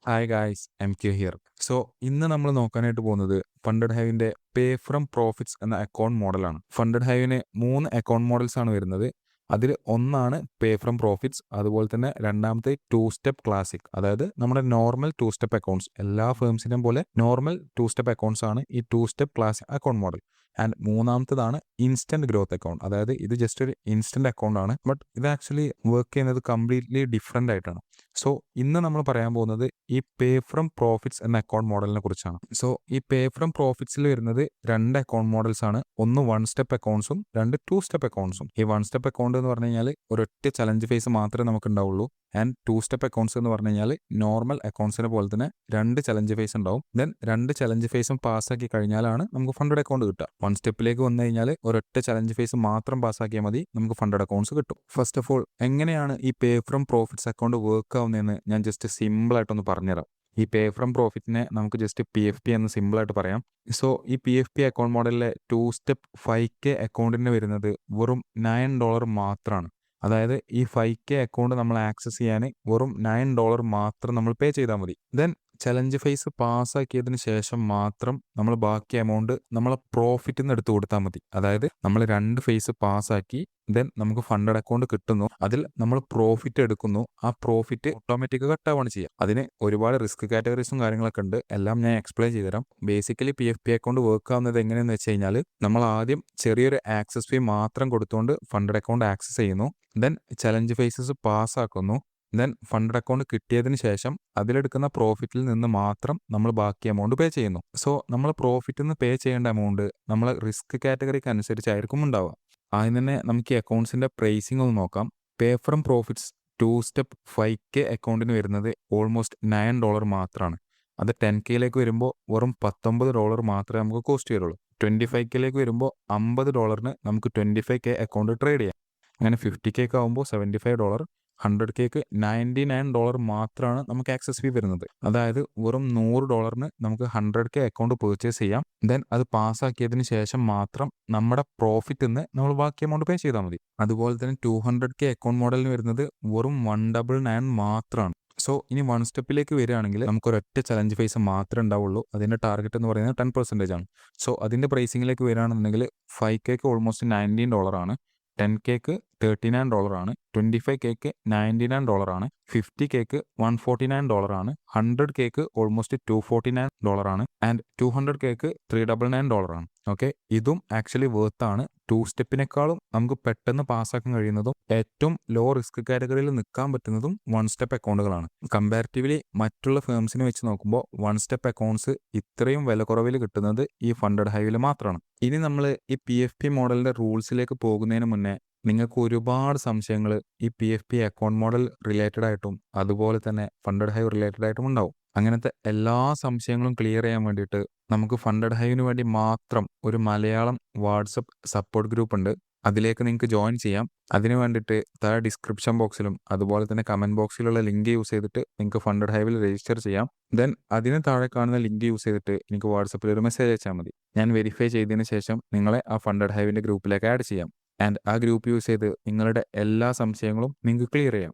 Hi guys, M Q here. So ഇന്ന് നമ്മൾ നോക്കാനായിട്ട് പോകുന്നത് ഫണ്ടഡ് ഹൈവിന്റെ പേ ഫ്രം പ്രോഫിറ്റ്സ് എന്ന അക്കൗണ്ട് മോഡലാണ്. ഫണ്ടഡ് ഹൈവിന് 3 അക്കൗണ്ട് മോഡൽസ് ആണ് വരുന്നത്. അതിൽ ഒന്നാണ് പേ ഫ്രം പ്രോഫിറ്റ്സ്. അതുപോലെ തന്നെ രണ്ടാമത്തെ 2 സ്റ്റെപ്പ് ക്ലാസിക്, അതായത് നമ്മുടെ നോർമൽ 2 സ്റ്റെപ്പ് അക്കൗണ്ട്സ്. എല്ലാ ഫേംസിനെയും പോലെ നോർമൽ 2 സ്റ്റെപ്പ് അക്കൗണ്ട്സ് ആണ് ഈ 2 step classic account model. And മൂന്നാമത്തേതാണ് ഇൻസ്റ്റന്റ് ഗ്രോത്ത് അക്കൗണ്ട്. അതായത് ഇത് ജസ്റ്റ് ഒരു ഇൻസ്റ്റന്റ് അക്കൗണ്ട് ആണ്, ബട്ട് ഇത് ആക്ച്വലി വർക്ക് ചെയ്യുന്നത് കംപ്ലീറ്റ്ലി ഡിഫറെന്റ് ആയിട്ടാണ്. സോ ഇന്ന് നമ്മൾ പറയാൻ പോകുന്നത് ഈ പേ ഫ്രം പ്രോഫിറ്റ്സ് എന്ന അക്കൗണ്ട് മോഡലിനെ കുറിച്ചാണ്. സോ ഈ പേ ഫ്രം പ്രോഫിറ്റ്സിൽ വരുന്നത് 2 അക്കൗണ്ട് മോഡൽസ് ആണ്. ഒന്ന് 1 സ്റ്റെപ്പ് അക്കൗണ്ട്സും 2 സ്റ്റെപ്പ് അക്കൗണ്ട്സും. ഈ 1 സ്റ്റെപ്പ് അക്കൗണ്ട് എന്ന് പറഞ്ഞു കഴിഞ്ഞാൽ ഒരൊറ്റ ചലഞ്ച് ഫേസ് മാത്രമേ നമുക്ക് ഉണ്ടാവുള്ളൂ. ആൻഡ് 2 സ്റ്റെപ്പ് അക്കൗണ്ട്സ് എന്ന് പറഞ്ഞു കഴിഞ്ഞാൽ നോർമൽ അക്കൗണ്ട്സിനെ പോലെ തന്നെ 2 ചലഞ്ച് ഫേസ് ഉണ്ടാവും. ദെൻ 2 ചലഞ്ച് ഫേസും പാസ്സാക്കി കഴിഞ്ഞാലാണ് നമുക്ക് ഫണ്ടഡ് അക്കൗണ്ട് കിട്ടുക. 1 സ്റ്റെപ്പിലേക്ക് വന്നു കഴിഞ്ഞാൽ ഒരൊറ്റ ചലഞ്ച് ഫേസ് മാത്രം പാസ്സാക്കിയാൽ മതി, നമുക്ക് ഫണ്ടഡ് അക്കൗണ്ട്സ് കിട്ടും. ഫസ്റ്റ് ഓഫ് ഓൾ, എങ്ങനെയാണ് ഈ pay from profits account work ആവുന്നതെന്ന് ഞാൻ ജസ്റ്റ് സിമ്പിൾ ആയിട്ടൊന്ന് പറഞ്ഞുതരാം. ഈ പേ ഫ്രം പ്രോഫിറ്റിനെ നമുക്ക് ജസ്റ്റ് PFP എന്ന് സിമ്പിൾ ആയിട്ട് പറയാം. സോ ഈ PFP അക്കൗണ്ട് മോഡലിലെ 2 സ്റ്റെപ്പ് 5K അക്കൗണ്ടിന് വരുന്നത് വെറും $9 മാത്രമാണ്. അതായത് ഈ 5K അക്കൗണ്ട് നമ്മൾ ആക്സസ് ചെയ്യാൻ വെറും $9 മാത്രം നമ്മൾ പേ ചെയ്താൽ മതി. ദെൻ ചലഞ്ച് ഫേസ് പാസ്സാക്കിയതിന് ശേഷം മാത്രം നമ്മൾ ബാക്കി എമൗണ്ട് നമ്മളെ പ്രോഫിറ്റിൽ നിന്ന് എടുത്തു കൊടുത്താൽ മതി. അതായത് നമ്മൾ 2 ഫേസ് പാസ്സാക്കി ദെൻ നമുക്ക് ഫണ്ടഡ് അക്കൗണ്ട് കിട്ടുന്നു, അതിൽ നമ്മൾ പ്രോഫിറ്റ് എടുക്കുന്നു. ആ പ്രോഫിറ്റ് ഓട്ടോമാറ്റിക് കട്ടാവാണ് ചെയ്യുക. അതിന് ഒരുപാട് റിസ്ക് കാറ്റഗറീസും കാര്യങ്ങളൊക്കെ ഉണ്ട്, എല്ലാം ഞാൻ എക്സ്പ്ലെയിൻ ചെയ്തുതരാം. ബേസിക്കലി PFP അക്കൗണ്ട് വർക്ക് ആവുന്നത് എങ്ങനെയെന്ന് വെച്ച് കഴിഞ്ഞാൽ, നമ്മൾ ആദ്യം ചെറിയൊരു ആക്സസ് ഫീ മാത്രം കൊടുത്തുകൊണ്ട് ഫണ്ടഡ് അക്കൗണ്ട് ആക്സസ് ചെയ്യുന്നു. ദെൻ ചലഞ്ച് ഫേസസ് പാസ്സാക്കുന്നു. ദെൻ ഫണ്ടഡ് അക്കൗണ്ട് കിട്ടിയതിന് ശേഷം അതിലെടുക്കുന്ന പ്രോഫിറ്റിൽ നിന്ന് മാത്രം നമ്മൾ ബാക്കി എമൗണ്ട് പേ ചെയ്യുന്നു. സോ നമ്മൾ പ്രോഫിറ്റിൽ നിന്ന് പേ ചെയ്യേണ്ട എമൗണ്ട് നമ്മൾ റിസ്ക് കാറ്റഗറിക്ക് അനുസരിച്ചായിരിക്കും ഉണ്ടാവുക. ആദ്യം തന്നെ നമുക്ക് ഈ അക്കൗണ്ട്സിന്റെ പ്രൈസിംഗ് ഒന്ന് നോക്കാം. പേ ഫ്രം പ്രോഫിറ്റ്സ് 2 സ്റ്റെപ്പ് 5K അക്കൗണ്ടിന് വരുന്നത് ഓൾമോസ്റ്റ് $9 മാത്രമാണ്. അത് 10Kയിലേക്ക് വരുമ്പോൾ വെറും $19 മാത്രമേ നമുക്ക് കോസ്റ്റ് വരുള്ളൂ. 25Kയിലേക്ക് വരുമ്പോൾ $50 നമുക്ക് 25K അക്കൗണ്ട് ട്രേഡ് ചെയ്യാം. അങ്ങനെ 50Kക്ക് ആകുമ്പോൾ $75, 100Kക്ക് $99 മാത്രമാണ് നമുക്ക് ആക്സസ് ഫീ വരുന്നത്. അതായത് വെറും $100 നമുക്ക് 100K അക്കൗണ്ട് പേർച്ചേസ് ചെയ്യാം. ദെൻ അത് പാസ്സാക്കിയതിന് ശേഷം മാത്രം നമ്മുടെ പ്രോഫിറ്റിൽ നിന്ന് നമ്മൾ ബാക്കി എമൗണ്ട് പേ ചെയ്താൽ മതി. അതുപോലെ തന്നെ 200K അക്കൗണ്ട് മോഡലിന് വരുന്നത് വെറും $199 മാത്രമാണ്. സോ ഇനി 1 സ്റ്റെപ്പിലേക്ക് വരികയാണെങ്കിൽ നമുക്ക് ഒരൊറ്റ ചലഞ്ച് ഫേസ് മാത്രമേ ഉണ്ടാവുള്ളൂ. അതിന്റെ ടാർഗറ്റ് എന്ന് പറയുന്നത് 10% ആണ്. സോ അതിന്റെ പ്രൈസിംഗിലേക്ക് വരികയാണെന്നുണ്ടെങ്കിൽ 5Kക്ക് ഓൾമോസ്റ്റ് $19 ആണ്, 10Kക്ക് $39 ആണ്, 25Kക്ക് $99 ആണ്, 50Kക്ക് $149 ആണ്, 100Kക്ക് ഓൾമോസ്റ്റ് $249 ആണ്, ആൻഡ് 200Kക്ക് $399 ആണ്. ഓക്കെ, ഇതും ആക്ച്വലി വേർത്ത് ആണ്. 2 സ്റ്റെപ്പിനേക്കാളും നമുക്ക് പെട്ടെന്ന് പാസ്സാക്കാൻ കഴിയുന്നതും ഏറ്റവും ലോ റിസ്ക് കാറ്റഗറിയിൽ നിൽക്കാൻ പറ്റുന്നതും 1 സ്റ്റെപ്പ് അക്കൗണ്ടുകളാണ്. കമ്പാരിറ്റീവ്ലി മറ്റുള്ള ഫേംസിനെ വെച്ച് നോക്കുമ്പോൾ 1 സ്റ്റെപ്പ് അക്കൗണ്ട്സ് ഇത്രയും വില കുറവിൽ കിട്ടുന്നത് ഈ ഫണ്ടഡ് ഹൈവിൽ മാത്രമാണ്. ഇനി നമ്മൾ ഈ PFP മോഡലിന്റെ റൂൾസിലേക്ക് പോകുന്നതിന് മുന്നേ നിങ്ങൾക്ക് ഒരുപാട് സംശയങ്ങൾ ഈ PFP അക്കൗണ്ട് മോഡൽ റിലേറ്റഡ് ആയിട്ടും അതുപോലെ തന്നെ ഫണ്ടഡ് ഹൈവ് റിലേറ്റഡ് ആയിട്ടും ഉണ്ടാവും. അങ്ങനത്തെ എല്ലാ സംശയങ്ങളും ക്ലിയർ ചെയ്യാൻ വേണ്ടിയിട്ട് നമുക്ക് ഫണ്ടഡ് ഹൈവിന് വേണ്ടി മാത്രം ഒരു മലയാളം വാട്സപ്പ് സപ്പോർട്ട് ഗ്രൂപ്പ് ഉണ്ട്. അതിലേക്ക് നിങ്ങൾക്ക് ജോയിൻ ചെയ്യാം. അതിന് വേണ്ടിയിട്ട് താഴെ ഡിസ്ക്രിപ്ഷൻ ബോക്സിലും അതുപോലെ തന്നെ കമന്റ് ബോക്സിലുള്ള ലിങ്ക് യൂസ് ചെയ്തിട്ട് നിങ്ങൾക്ക് ഫണ്ടഡ് ഹൈവിൽ രജിസ്റ്റർ ചെയ്യാം. ദെൻ അതിന് താഴെ കാണുന്ന ലിങ്ക് യൂസ് ചെയ്തിട്ട് എനിക്ക് വാട്സപ്പിൽ ഒരു മെസ്സേജ് അയച്ചാൽ മതി. ഞാൻ വെരിഫൈ ചെയ്തതിന് ശേഷം നിങ്ങളെ ആ ഫണ്ടഡ് ഹൈവിന്റെ ഗ്രൂപ്പിലേക്ക് ആഡ് ചെയ്യാം. ആൻഡ് ആ ഗ്രൂപ്പ് യൂസ് ചെയ്ത് നിങ്ങളുടെ എല്ലാ സംശയങ്ങളും നിങ്ങൾക്ക് ക്ലിയർ ചെയ്യാം.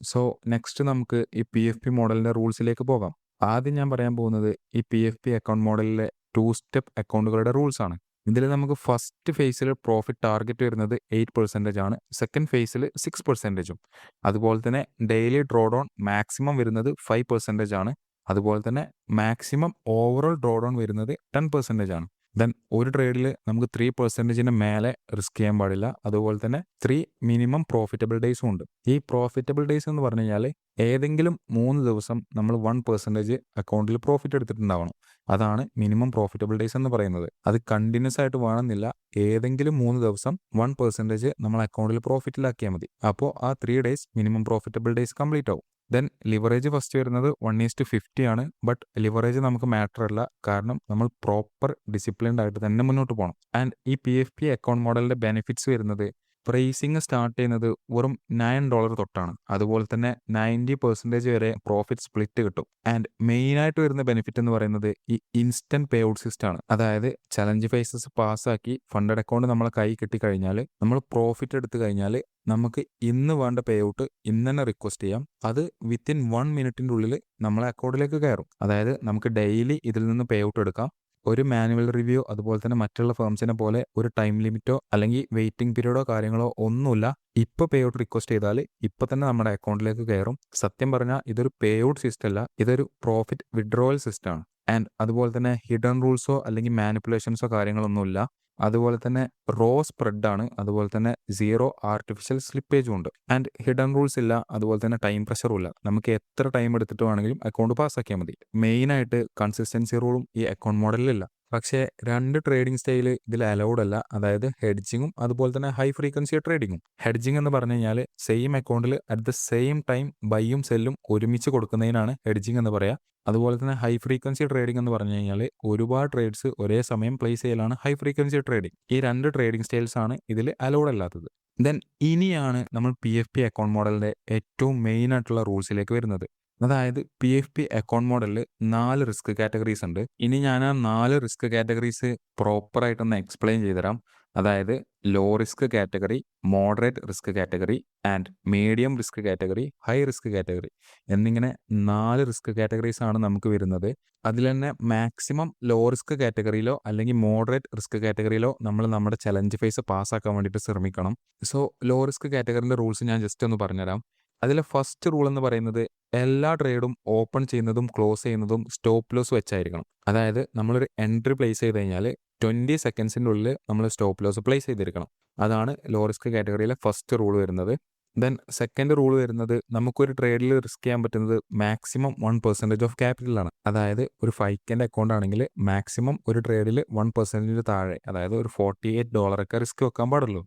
സോ നെക്സ്റ്റ് നമുക്ക് ഈ PFP മോഡലിന്റെ റൂൾസിലേക്ക് പോകാം. ആദ്യം ഞാൻ പറയാൻ പോകുന്നത് ഈ PFP അക്കൗണ്ട് മോഡലിലെ 2 സ്റ്റെപ്പ് അക്കൗണ്ടുകളുടെ റൂൾസ് ആണ്. ഇതിൽ നമുക്ക് ഫസ്റ്റ് ഫേസിൽ പ്രോഫിറ്റ് ടാർഗറ്റ് വരുന്നത് 8% ആണ്, സെക്കൻഡ് ഫേസിൽ 6%. അതുപോലെ തന്നെ ഡെയിലി ഡ്രോ ഡൗൺ മാക്സിമം വരുന്നത് 5% ആണ്. അതുപോലെ തന്നെ മാക്സിമം ഓവറോൾ ഡ്രോ ഡൗൺ വരുന്നത് 10% ആണ്. ദെൻ ഒരു ട്രേഡിൽ നമുക്ക് 3%-ന് മേലെ റിസ്ക് ചെയ്യാൻ പാടില്ല. അതുപോലെ തന്നെ 3 മിനിമം പ്രോഫിറ്റബിൾ ഡേയ്സും ഉണ്ട്. ഈ പ്രോഫിറ്റബിൾ ഡേയ്സ് എന്ന് പറഞ്ഞു കഴിഞ്ഞാൽ ഏതെങ്കിലും 3 ദിവസം നമ്മൾ 1% അക്കൗണ്ടിൽ പ്രോഫിറ്റ് എടുത്തിട്ടുണ്ടാവണം. അതാണ് മിനിമം പ്രോഫിറ്റബിൾ ഡേയ്സ് എന്ന് പറയുന്നത്. അത് കണ്ടിന്യൂസ് ആയിട്ട് വേണമെന്നില്ല, ഏതെങ്കിലും 3 ദിവസം 1% നമ്മൾ അക്കൗണ്ടിൽ പ്രോഫിറ്റിലാക്കിയാൽ മതി. അപ്പോൾ ആ 3 days minimum profitable days complete ആവും. ദെൻ ലിവറേജ് ഫസ്റ്റ് വരുന്നത് 1:50 ആണ്. ബട്ട് ലിവറേജ് നമുക്ക് മാറ്റർ അല്ല, കാരണം നമ്മൾ പ്രോപ്പർ ഡിസിപ്ലിൻഡ് ആയിട്ട് തന്നെ മുന്നോട്ട് പോകണം. ആൻഡ് ഈ PFP അക്കൗണ്ട് മോഡലിന്റെ ബെനിഫിറ്റ്സ് വരുന്നത് പ്രൈസിങ് സ്റ്റാർട്ട് ചെയ്യുന്നത് വെറും $9 തൊട്ടാണ്. അതുപോലെ തന്നെ 90% വരെ പ്രോഫിറ്റ് സ്പ്ലിറ്റ് കിട്ടും. ആൻഡ് മെയിനായിട്ട് വരുന്ന ബെനിഫിറ്റ് എന്ന് പറയുന്നത് ഈ ഇൻസ്റ്റന്റ് പേ ഔട്ട് സിസ്റ്റം ആണ്. അതായത് ചലഞ്ച് ഫേസസ് പാസ്സാക്കി ഫണ്ടഡ് അക്കൗണ്ട് നമ്മളെ കൈ കിട്ടിക്കഴിഞ്ഞാൽ നമ്മൾ പ്രോഫിറ്റ് എടുത്തു കഴിഞ്ഞാൽ നമുക്ക് ഇന്ന് വേണ്ട പേ ഔട്ട് ഇന്ന് തന്നെ റിക്വസ്റ്റ് ചെയ്യാം. അത് വിത്തിൻ 1 മിനിറ്റിൻ്റെ ഉള്ളിൽ നമ്മളെ അക്കൗണ്ടിലേക്ക് കയറും. അതായത് നമുക്ക് ഡെയിലി ഇതിൽ നിന്ന് പേ ഔട്ട് എടുക്കാം. ഒരു മാനുവൽ റിവ്യൂ അതുപോലെ തന്നെ മറ്റുള്ള ഫേംസിനെ പോലെ ഒരു ടൈം ലിമിറ്റോ അല്ലെങ്കിൽ വെയിറ്റിംഗ് പീരീഡോ കാര്യങ്ങളോ ഒന്നുമില്ല. ഇപ്പോൾ പേ ഔട്ട് റിക്വസ്റ്റ് ചെയ്താൽ ഇപ്പോൾ തന്നെ നമ്മുടെ അക്കൗണ്ടിലേക്ക് കയറും. സത്യം പറഞ്ഞാൽ ഇതൊരു പേ ഔട്ട് സിസ്റ്റം അല്ല, ഇതൊരു പ്രോഫിറ്റ് വിഡ്രോവൽ സിസ്റ്റം ആണ്. ആൻഡ് അതുപോലെ തന്നെ ഹിഡൻ റൂൾസോ അല്ലെങ്കിൽ മാനിപ്പുലേഷൻസോ കാര്യങ്ങളൊന്നുമില്ല. അതുപോലെ തന്നെ റോ സ്പ്രെഡ് ആണ്. അതുപോലെ തന്നെ സീറോ ആർട്ടിഫിഷ്യൽ സ്ലിപ്പേജും ഉണ്ട്. ആൻഡ് ഹിഡൻ റൂൾസ് ഇല്ല. അതുപോലെ തന്നെ ടൈം പ്രഷറും ഇല്ല. നമുക്ക് എത്ര ടൈം എടുത്തിട്ട് വേണമെങ്കിലും അക്കൗണ്ട് പാസ്സാക്കിയാൽ മതി. മെയിനായിട്ട് കൺസിസ്റ്റൻസി റൂളും ഈ അക്കൗണ്ട് മോഡലിലില്ല. പക്ഷേ 2 ട്രേഡിംഗ് സ്റ്റൈൽ ഇതിൽ അലൗഡ് അല്ല. അതായത് ഹെഡ്ജിങ്ങും അതുപോലെ തന്നെ ഹൈ ഫ്രീക്വൻസി ട്രേഡിങ്ങും. ഹെഡ്ജിങ് എന്ന് പറഞ്ഞു കഴിഞ്ഞാൽ സെയിം അക്കൗണ്ടിൽ അറ്റ് ദ സെയിം ടൈം ബൈയും സെല്ലും ഒരുമിച്ച് കൊടുക്കുന്നതിനാണ് ഹെഡ്ജിങ് എന്ന് പറയുക. അതുപോലെ തന്നെ ഹൈ ഫ്രീക്വൻസി ട്രേഡിംഗ് എന്ന് പറഞ്ഞു കഴിഞ്ഞാൽ ഒരുപാട് ട്രേഡ്സ് ഒരേ സമയം പ്ലേസ് ചെയ്യലാണ് ഹൈ ഫ്രീക്വൻസി ട്രേഡിംഗ്. ഈ 2 ട്രേഡിംഗ് സ്റ്റൈൽസ് ആണ് ഇതിൽ അലൗഡ് അല്ലാത്തത്. ദെൻ ഇനിയാണ് നമ്മൾ PFP അക്കൗണ്ട് മോഡലിന്റെ ഏറ്റവും മെയിൻ ആയിട്ടുള്ള റൂൾസിലേക്ക് വരുന്നത്. അതായത് PFP അക്കൗണ്ട് മോഡലിൽ 4 റിസ്ക് കാറ്റഗറീസ് ഉണ്ട്. ഇനി ഞാൻ ആ 4 റിസ്ക് കാറ്റഗറീസ് പ്രോപ്പറായിട്ടൊന്ന് എക്സ്പ്ലെയിൻ ചെയ്തുതരാം. അതായത് low risk category, moderate risk category and medium risk category, high risk category എന്നിങ്ങനെ 4 റിസ്ക് കാറ്റഗറീസ് ആണ് നമുക്ക് വരുന്നത്. അതിൽ തന്നെ മാക്സിമം ലോ റിസ്ക് കാറ്റഗറിയിലോ അല്ലെങ്കിൽ മോഡറേറ്റ് റിസ്ക് കാറ്റഗറിയിലോ നമ്മൾ നമ്മുടെ ചലഞ്ച് ഫേസ് പാസ്സാക്കാൻ വേണ്ടിയിട്ട് ശ്രമിക്കണം. സോ ലോ റിസ്ക് കാറ്റഗറിൻ്റെ റൂൾസ് ഞാൻ ജസ്റ്റ് ഒന്ന് പറഞ്ഞുതരാം. അതിലെ ഫസ്റ്റ് റൂൾ എന്ന് പറയുന്നത് എല്ലാ ട്രേഡും ഓപ്പൺ ചെയ്യുന്നതും ക്ലോസ് ചെയ്യുന്നതും സ്റ്റോപ്പ് ലോസ് വെച്ചായിരിക്കണം. അതായത് നമ്മളൊരു എൻട്രി പ്ലേസ് ചെയ്ത് കഴിഞ്ഞാൽ 20 സെക്കൻഡ്സിൻ്റെ ഉള്ളിൽ നമ്മൾ സ്റ്റോപ്പ് ലോസ് പ്ലേസ് ചെയ്തിരിക്കണം. അതാണ് ലോ റിസ്ക് കാറ്റഗറിയിലെ ഫസ്റ്റ് റൂൾ വരുന്നത്. ദെൻ സെക്കൻഡ് റൂൾ വരുന്നത് നമുക്കൊരു ട്രേഡിൽ റിസ്ക് ചെയ്യാൻ പറ്റുന്നത് മാക്സിമം 1% ഓഫ് ക്യാപിറ്റലാണ്. അതായത് ഒരു 5K അക്കൗണ്ട് ആണെങ്കിൽ മാക്സിമം ഒരു ട്രേഡിൽ 1% താഴെ, അതായത് ഒരു $48 റിസ്ക് വെക്കാൻ പാടുള്ളൂ.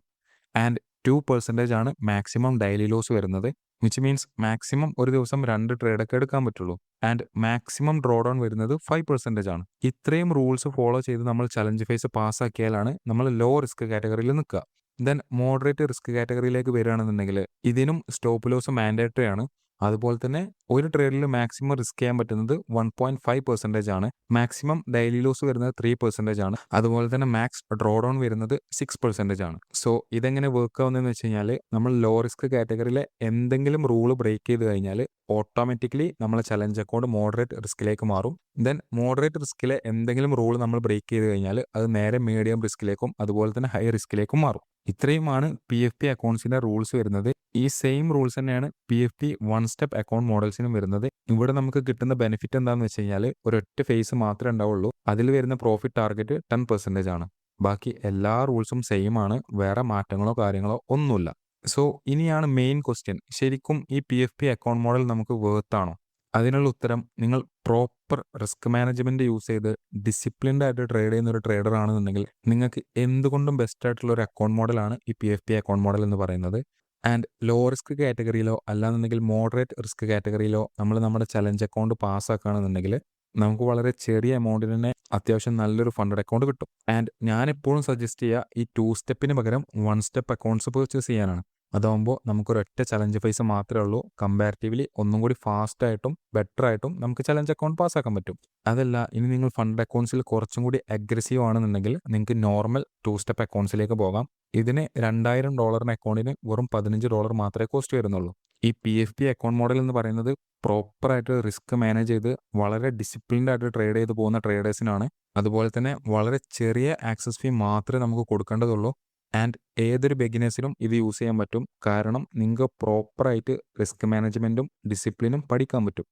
ആൻഡ് 2% ആണ് മാക്സിമം ഡെയിലി ലോസ് വരുന്നത്. വിച്ച് മീൻസ് മാക്സിമം ഒരു ദിവസം 2 ട്രേഡൊക്കെ എടുക്കാൻ പറ്റുള്ളൂ. ആൻഡ് മാക്സിമം ഡ്രോ ഡൗൺ വരുന്നത് 5% ആണ്. ഇത്രയും റൂൾസ് ഫോളോ ചെയ്ത് നമ്മൾ ചലഞ്ച് ഫേസ് പാസ്സാക്കിയാലാണ് നമ്മൾ ലോ റിസ്ക് കാറ്റഗറിയിൽ നിൽക്കുക. ദെൻ മോഡറേറ്റ് റിസ്ക് കാറ്റഗറിയിലേക്ക് വരികയാണെന്നുണ്ടെങ്കിൽ ഇതിനും സ്റ്റോപ്പ് ലോസ് മാൻഡേറ്ററി ആണ്. അതുപോലെ തന്നെ ഒരു ട്രേഡിൽ മാക്സിമം റിസ്ക് ചെയ്യാൻ പറ്റുന്നത് 1.5% ആണ്. മാക്സിമം ഡെയിലി ലോസ് വരുന്നത് 3% ആണ്. അതുപോലെ തന്നെ മാക്സ് ഡ്രോ ഡൗൺ വരുന്നത് 6% ആണ്. സോ ഇതെങ്ങനെ വർക്ക് ആവുന്നതെന്ന് വെച്ച് കഴിഞ്ഞാൽ നമ്മൾ ലോ റിസ്ക് കാറ്റഗറിയിലെ എന്തെങ്കിലും റൂൾ ബ്രേക്ക് ചെയ്ത് കഴിഞ്ഞാൽ ഓട്ടോമാറ്റിക്കലി നമ്മളെ ചലഞ്ച് അക്കൗണ്ട് മോഡറേറ്റ് റിസ്കിലേക്ക് മാറും. ദെൻ മോഡറേറ്റ് റിസ്കിലെ എന്തെങ്കിലും റൂൾ നമ്മൾ ബ്രേക്ക് ചെയ്ത് കഴിഞ്ഞാൽ അത് നേരെ മീഡിയം റിസ്കിലേക്കും അതുപോലെ തന്നെ ഹൈ റിസ്കിലേക്കും മാറും. ഇത്രയുമാണ് PFP അക്കൗണ്ട്സിന്റെ റൂൾസ് വരുന്നത്. ഈ സെയിം റൂൾസ് തന്നെയാണ് PFP 1 സ്റ്റെപ്പ് അക്കൗണ്ട് മോഡൽസിനും വരുന്നത്. ഇവിടെ നമുക്ക് കിട്ടുന്ന ബെനിഫിറ്റ് എന്താണെന്ന് വെച്ച് കഴിഞ്ഞാൽ ഒരൊറ്റ ഫേസ് മാത്രമേ ഉണ്ടാവുള്ളൂ. അതിൽ വരുന്ന പ്രോഫിറ്റ് ടാർഗറ്റ് 10% ആണ്. ബാക്കി എല്ലാ റൂൾസും സെയിം ആണ്. വേറെ മാറ്റങ്ങളോ കാര്യങ്ങളോ ഒന്നുമില്ല. സോ ഇനിയാണ് മെയിൻ ക്വസ്റ്റ്യൻ, ശരിക്കും ഈ PFP അക്കൗണ്ട് മോഡൽ നമുക്ക് വേർത്താണോ? അതിനുള്ള ഉത്തരം, നിങ്ങൾ പ്രോപ്പർ റിസ്ക് മാനേജ്മെന്റ് യൂസ് ചെയ്ത് ഡിസിപ്ലിൻഡ് ആയിട്ട് ട്രേഡ് ചെയ്യുന്ന ഒരു ട്രേഡർ ആണെന്നുണ്ടെങ്കിൽ നിങ്ങൾക്ക് എന്തുകൊണ്ടും ബെസ്റ്റ് ആയിട്ടുള്ള ഒരു അക്കൗണ്ട് മോഡലാണ് ഈ PFP അക്കൗണ്ട് മോഡൽ എന്ന് പറയുന്നത്. ആൻഡ് ലോ റിസ്ക് കാറ്റഗറിയിലോ അല്ലാന്നുണ്ടെങ്കിൽ മോഡറേറ്റ് റിസ്ക് കാറ്റഗറിയിലോ നമ്മൾ നമ്മുടെ ചലഞ്ച് അക്കൗണ്ട് പാസ്സാക്കുകയാണെന്നുണ്ടെങ്കിൽ നമുക്ക് വളരെ ചെറിയ എമൗണ്ടിന് തന്നെ അത്യാവശ്യം നല്ലൊരു ഫണ്ടഡ് അക്കൗണ്ട് കിട്ടും. ആൻഡ് ഞാൻ എപ്പോഴും സജസ്റ്റ് ചെയ്യുക ഈ 2 സ്റ്റെപ്പിന് പകരം 1 സ്റ്റെപ്പ് അക്കൗണ്ട്സ് പർച്ചേസ് ചെയ്യാനാണ്. അതാകുമ്പോൾ നമുക്കൊരൊറ്റ ചലഞ്ച് ഫേസ് മാത്രമേ ഉള്ളൂ. കമ്പാരിറ്റീവ്ലി ഒന്നും കൂടി ഫാസ്റ്റ് ആയിട്ടും ബെറ്റർ ആയിട്ടും നമുക്ക് ചലഞ്ച് അക്കൗണ്ട് പാസ്സാക്കാൻ പറ്റും. അതല്ല ഇനി നിങ്ങൾ ഫണ്ട് അക്കൗണ്ട്സിൽ കുറച്ചും കൂടി അഗ്രസീവ് ആണെന്നുണ്ടെങ്കിൽ നിങ്ങൾക്ക് നോർമൽ 2 സ്റ്റെപ്പ് അക്കൗണ്ട്സിലേക്ക് പോകാം. ഇതിന് $2000 അക്കൗണ്ടിന് വെറും $15 മാത്രമേ കോസ്റ്റ് വരുന്നുള്ളൂ. ഈ PFP അക്കൗണ്ട് മോഡൽ എന്ന് പറയുന്നത് പ്രോപ്പറായിട്ട് റിസ്ക് മാനേജ് ചെയ്ത് വളരെ ഡിസിപ്ലിൻഡ് ആയിട്ട് ട്രേഡ് ചെയ്ത് പോകുന്ന ട്രേഡേഴ്സിനാണ്. അതുപോലെ തന്നെ വളരെ ചെറിയ ആക്സസ് ഫീ മാത്രമേ നമുക്ക് കൊടുക്കേണ്ടതുള്ളൂ. ആൻഡ് ഏതൊരു ബിഗിനേഴ്സിനും ഇത് യൂസ് ചെയ്യാൻ പറ്റും. കാരണം നിങ്ങൾക്ക് പ്രോപ്പറായിട്ട് റിസ്ക് മാനേജ്മെൻറ്റും ഡിസിപ്ലിനും പഠിക്കാൻ പറ്റും.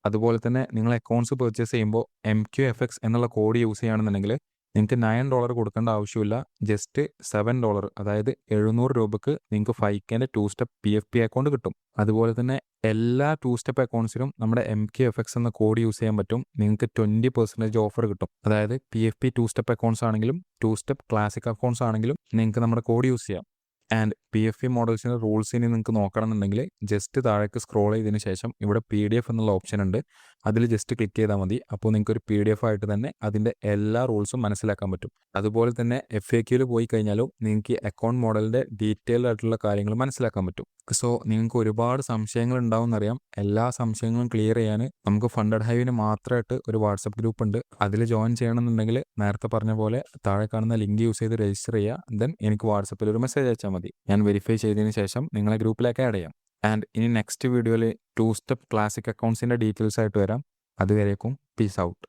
അതുപോലെ തന്നെ നിങ്ങൾ അക്കൗണ്ട്സ് പർച്ചേസ് ചെയ്യുമ്പോൾ MQFX എന്നുള്ള കോഡ് യൂസ് ചെയ്യുകയാണെന്നുണ്ടെങ്കിൽ നിങ്ങൾക്ക് $9 കൊടുക്കേണ്ട ആവശ്യമില്ല. ജസ്റ്റ് $7, അതായത് $700 നിങ്ങൾക്ക് 5K 2 സ്റ്റെപ്പ് PFP അക്കൗണ്ട് കിട്ടും. അതുപോലെ തന്നെ എല്ലാ 2 സ്റ്റെപ്പ് അക്കൗണ്ട്സിനും നമ്മുടെ MQFX എന്ന കോഡ് യൂസ് ചെയ്യാൻ പറ്റും. നിങ്ങൾക്ക് 20% ഓഫർ കിട്ടും. അതായത് PFP 2 സ്റ്റെപ്പ് അക്കൗണ്ട്സ് ആണെങ്കിലും 2 സ്റ്റെപ്പ് ക്ലാസിക് അക്കൗണ്ട്സ് ആണെങ്കിലും നിങ്ങൾക്ക് നമ്മുടെ കോഡ് യൂസ് ചെയ്യാം. ആൻഡ് PFP മോഡൽസിൻ്റെ റൂൾസ് ഇനി നിങ്ങൾക്ക് നോക്കണമെന്നുണ്ടെങ്കിൽ ജസ്റ്റ് താഴേക്ക് സ്ക്രോൾ ചെയ്തതിന് ശേഷം ഇവിടെ PDF എന്നുള്ള ഓപ്ഷൻ ഉണ്ട്. അതിൽ ജസ്റ്റ് ക്ലിക്ക് ചെയ്താൽ മതി. അപ്പോൾ നിങ്ങൾക്കൊരു PDF ആയിട്ട് തന്നെ അതിൻ്റെ എല്ലാ റൂൾസും മനസ്സിലാക്കാൻ പറ്റും. അതുപോലെ തന്നെ FAQയിൽ പോയി കഴിഞ്ഞാലും നിങ്ങൾക്ക് അക്കൗണ്ട് മോഡലിൻ്റെ ഡീറ്റെയിൽഡ് ആയിട്ടുള്ള കാര്യങ്ങൾ മനസ്സിലാക്കാൻ പറ്റും. സോ നിങ്ങൾക്ക് ഒരുപാട് സംശയങ്ങൾ ഉണ്ടാവും എന്നറിയാം. എല്ലാ സംശയങ്ങളും ക്ലിയർ ചെയ്യാൻ നമുക്ക് ഫണ്ടഡ് ഹൈവിന് മാത്രമായിട്ട് ഒരു വാട്സപ്പ് ഗ്രൂപ്പ് ഉണ്ട്. അതിൽ ജോയിൻ ചെയ്യണമെന്നുണ്ടെങ്കിൽ നേരത്തെ പറഞ്ഞ പോലെ താഴെ കാണുന്ന ലിങ്ക് യൂസ് ചെയ്ത് രജിസ്റ്റർ ചെയ്യുക. ദെൻ എനിക്ക് വാട്സപ്പിൽ ഒരു മെസ്സേജ് അയച്ചാൽ മതി. ഞാൻ വെരിഫൈ ചെയ്തതിന് ശേഷം നിങ്ങളെ ഗ്രൂപ്പിലേക്ക് ആഡ് ചെയ്യാം. ആൻഡ് ഇനി നെക്സ്റ്റ് വീഡിയോയിൽ 2 സ്റ്റെപ്പ് ക്ലാസിക് അക്കൗണ്ട്സിൻ്റെ ഡീറ്റെയിൽസ് ആയിട്ട് വരാം. അതുവരേക്കും പീസ് ഔട്ട്.